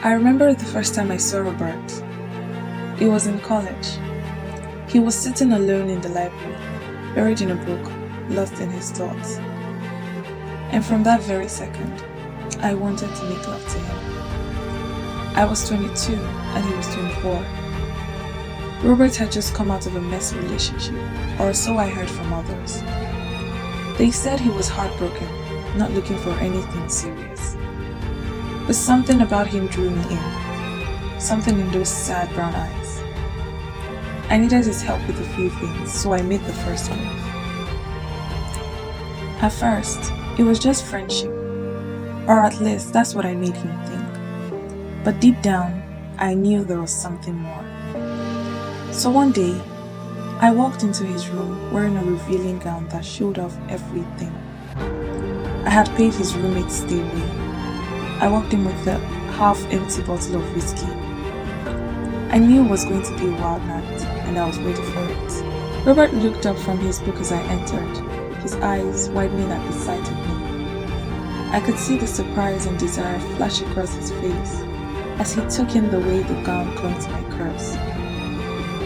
I remember the first time I saw Robert. It was in college. He was sitting alone in the library, buried in a book, lost in his thoughts. And from that very second, I wanted to make love to him. I was 22 and he was 24. Robert had just come out of a messy relationship, or so I heard from others. They said he was heartbroken, not looking for anything serious. But something about him drew me in, something in those sad brown eyes. I needed his help with a few things, so I made the first move. At first, it was just friendship, or at least that's what I made him think. But deep down, I knew there was something more. So one day, I walked into his room wearing a revealing gown that showed off everything. I had paid his roommate stay away. I walked in with a half-empty bottle of whiskey. I knew it was going to be a wild night, and I was ready for it. Robert looked up from his book as I entered, his eyes widening at the sight of me. I could see the surprise and desire flash across his face as he took in the way the gown clung to my curves,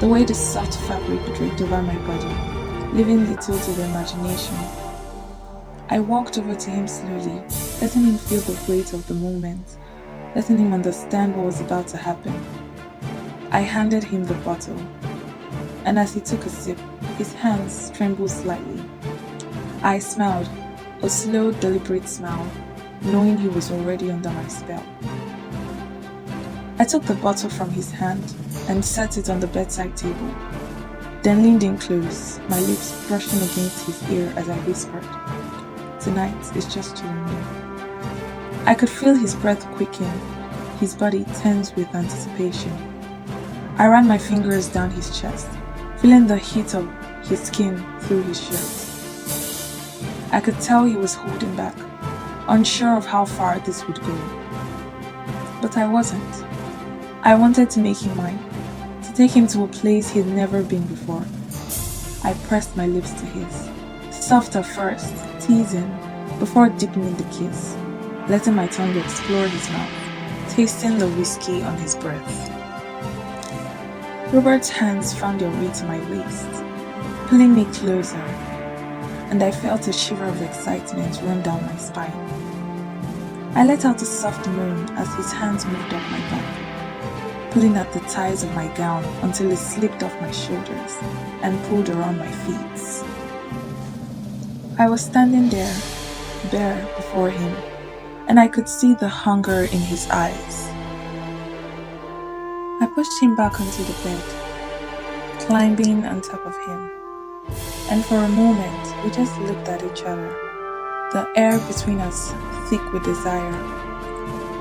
the way the soft fabric draped over my body, leaving little to the imagination. I walked over to him slowly, letting him feel the weight of the moment, letting him understand what was about to happen. I handed him the bottle, and as he took a sip, his hands trembled slightly. I smiled, a slow, deliberate smile, knowing he was already under my spell. I took the bottle from his hand and set it on the bedside table, then leaned in close, my lips brushing against his ear as I whispered, "Tonight is just you and me." I could feel his breath quicken, his body tense with anticipation. I ran my fingers down his chest, feeling the heat of his skin through his shirt. I could tell he was holding back, unsure of how far this would go. But I wasn't. I wanted to make him mine, to take him to a place he'd never been before. I pressed my lips to his, soft at first, teasing, before deepening the kiss, letting my tongue explore his mouth, tasting the whiskey on his breath. Robert's hands found their way to my waist, pulling me closer, and I felt a shiver of excitement run down my spine. I let out a soft moan as his hands moved up my back, pulling at the ties of my gown until it slipped off my shoulders and pulled around my feet. I was standing there, bare before him, and I could see the hunger in his eyes. I pushed him back onto the bed, climbing on top of him, and for a moment we just looked at each other, the air between us thick with desire.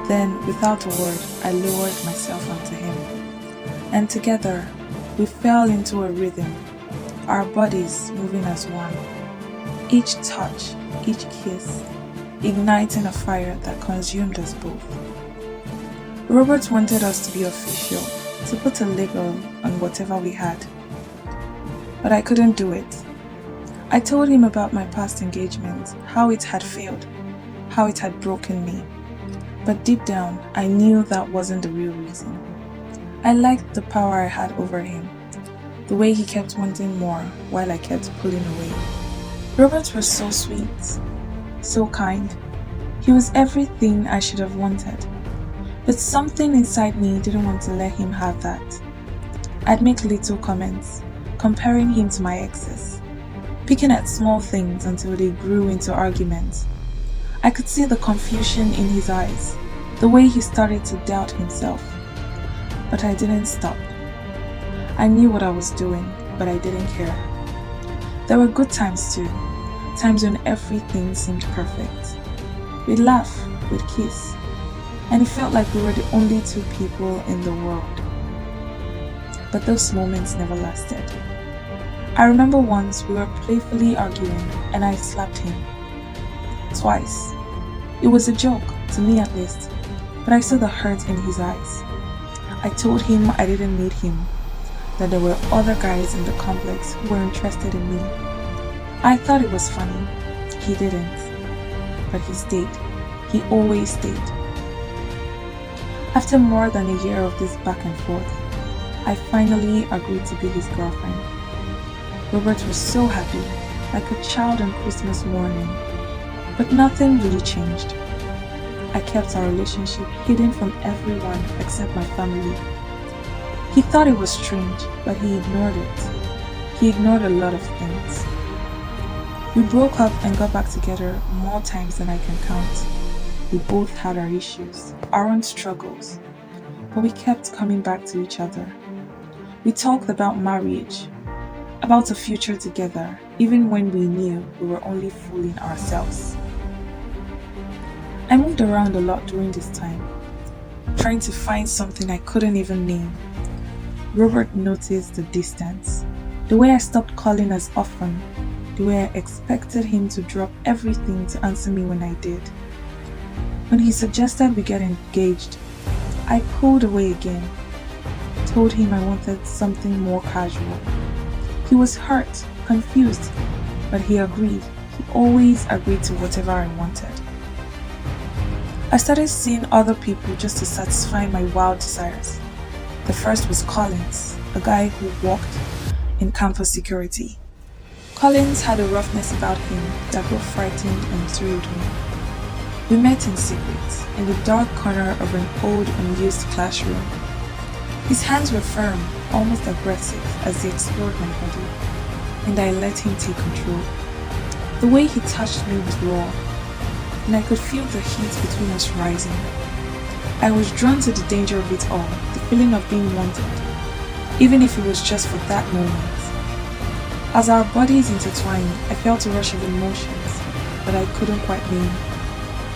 Then, without a word, I lowered myself onto him, and together we fell into a rhythm, our bodies moving as one, each touch, each kiss, igniting a fire that consumed us both. Robert wanted us to be official, to put a label on whatever we had, but I couldn't do it. I told him about my past engagement, how it had failed, how it had broken me. But deep down, I knew that wasn't the real reason. I liked the power I had over him, the way he kept wanting more while I kept pulling away. Robert was so sweet, so kind. He was everything I should have wanted. But something inside me didn't want to let him have that. I'd make little comments, comparing him to my exes, picking at small things until they grew into arguments. I could see the confusion in his eyes, the way he started to doubt himself. But I didn't stop. I knew what I was doing, but I didn't care. There were good times too, times when everything seemed perfect. We'd laugh, we'd kiss, and it felt like we were the only two people in the world. But those moments never lasted. I remember once we were playfully arguing and I slapped him. Twice. It was a joke, to me at least, but I saw the hurt in his eyes. I told him I didn't need him, that there were other guys in the complex who were interested in me. I thought it was funny. He didn't. But he stayed. He always stayed. After more than a year of this back and forth, I finally agreed to be his girlfriend. Robert was so happy, like a child on Christmas morning, but nothing really changed. I kept our relationship hidden from everyone except my family. He thought it was strange, but he ignored it. He ignored a lot of things. We broke up and got back together more times than I can count. We both had our issues, our own struggles, but we kept coming back to each other. We talked about marriage, about a future together, even when we knew we were only fooling ourselves. I moved around a lot during this time, trying to find something I couldn't even name. Robert noticed the distance, the way I stopped calling as often, the way I expected him to drop everything to answer me when I did. When he suggested we get engaged, I pulled away again, told him I wanted something more casual. He was hurt, confused, but he agreed. He always agreed to whatever I wanted. I started seeing other people just to satisfy my wild desires. The first was Collins, a guy who worked in campus security. Collins had a roughness about him that both frightened and thrilled me. We met in secret, in the dark corner of an old unused classroom. His hands were firm, almost aggressive as he explored my body, and I let him take control. The way he touched me was raw, and I could feel the heat between us rising. I was drawn to the danger of it all, the feeling of being wanted, even if it was just for that moment. As our bodies intertwined, I felt a rush of emotions that I couldn't quite name.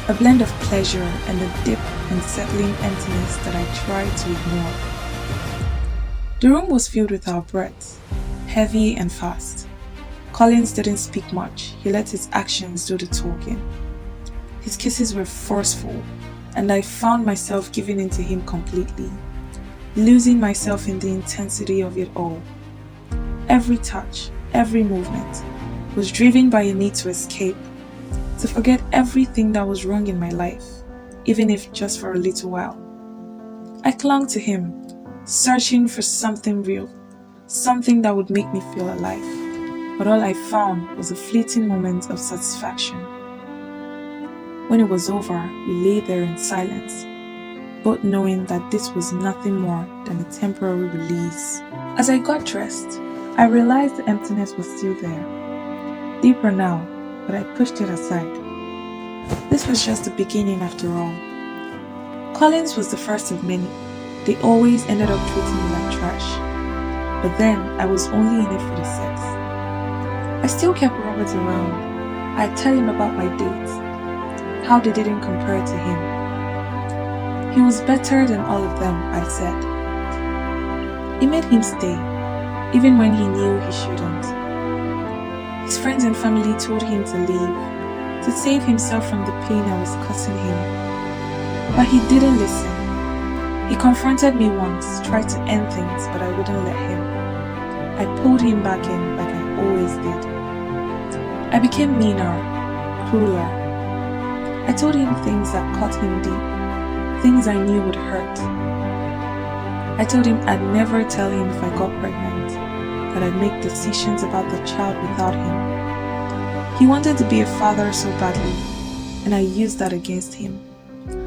A blend of pleasure and a deep and settling emptiness that I tried to ignore. The room was filled with our breaths, heavy and fast. Collins didn't speak much, he let his actions do the talking. His kisses were forceful, and I found myself giving in to him completely, losing myself in the intensity of it all. Every touch, every movement was driven by a need to escape, to forget everything that was wrong in my life, even if just for a little while. I clung to him, searching for something real, something that would make me feel alive, but all I found was a fleeting moment of satisfaction. When it was over, we lay there in silence, both knowing that this was nothing more than a temporary release. As I got dressed, I realized the emptiness was still there, deeper now, but I pushed it aside. This was just the beginning after all. Collins was the first of many. They always ended up treating me like trash. But then I was only in it for the sex. I still kept Robert around. I'd tell him about my dates, how they didn't compare to him. He was better than all of them, I said. It made him stay, even when he knew he shouldn't. His friends and family told him to leave, to save himself from the pain I was causing him. But he didn't listen. He confronted me once, tried to end things, but I wouldn't let him. I pulled him back in like I always did. I became meaner, crueler. I told him things that cut him deep, things I knew would hurt. I told him I'd never tell him if I got pregnant, that I'd make decisions about the child without him. He wanted to be a father so badly, and I used that against him.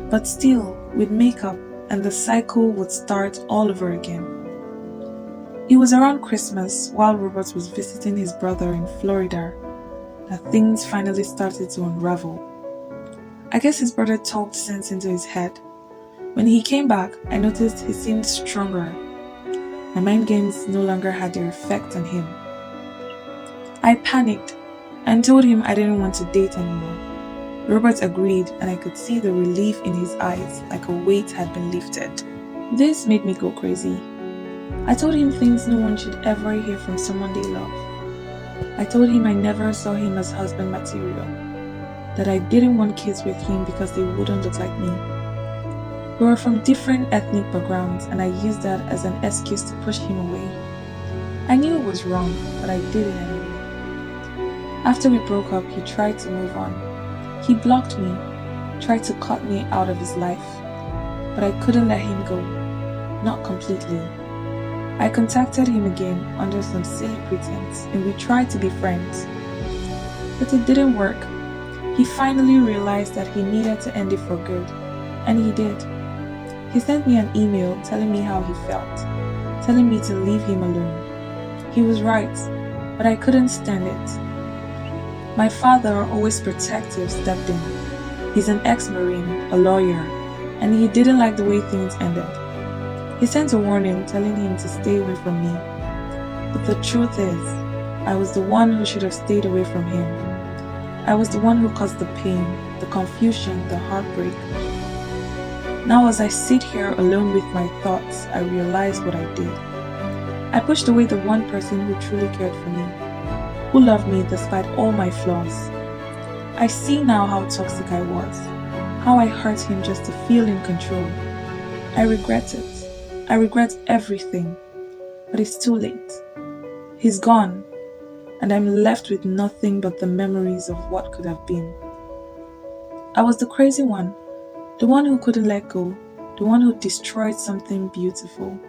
But still, we'd make up, and the cycle would start all over again. It was around Christmas, while Robert was visiting his brother in Florida, that things finally started to unravel. I guess his brother talked sense into his head. When he came back, I noticed he seemed stronger. My mind games no longer had their effect on him. I panicked and told him I didn't want to date anymore. Robert agreed, and I could see the relief in his eyes, like a weight had been lifted. This made me go crazy. I told him things no one should ever hear from someone they love. I told him I never saw him as husband material, that I didn't want kids with him because they wouldn't look like me. We were from different ethnic backgrounds, and I used that as an excuse to push him away. I knew it was wrong, but I did it anyway. After we broke up, he tried to move on. He blocked me, tried to cut me out of his life. but I couldn't let him go, not completely. I contacted him again under some silly pretense and we tried to be friends. But it didn't work. He finally realized that he needed to end it for good, and he did. He sent me an email telling me how he felt, telling me to leave him alone. He was right, but I couldn't stand it. My father, always protective, stepped in. He's an ex-Marine, a lawyer, and he didn't like the way things ended. He sent a warning telling him to stay away from me. But the truth is, I was the one who should have stayed away from him. I was the one who caused the pain, the confusion, the heartbreak. Now as I sit here alone with my thoughts, I realize what I did. I pushed away the one person who truly cared for me, who loved me despite all my flaws. I see now how toxic I was, how I hurt him just to feel in control. I regret it. I regret everything, but it's too late. He's gone, and I'm left with nothing but the memories of what could have been. I was the crazy one, the one who couldn't let go, the one who destroyed something beautiful.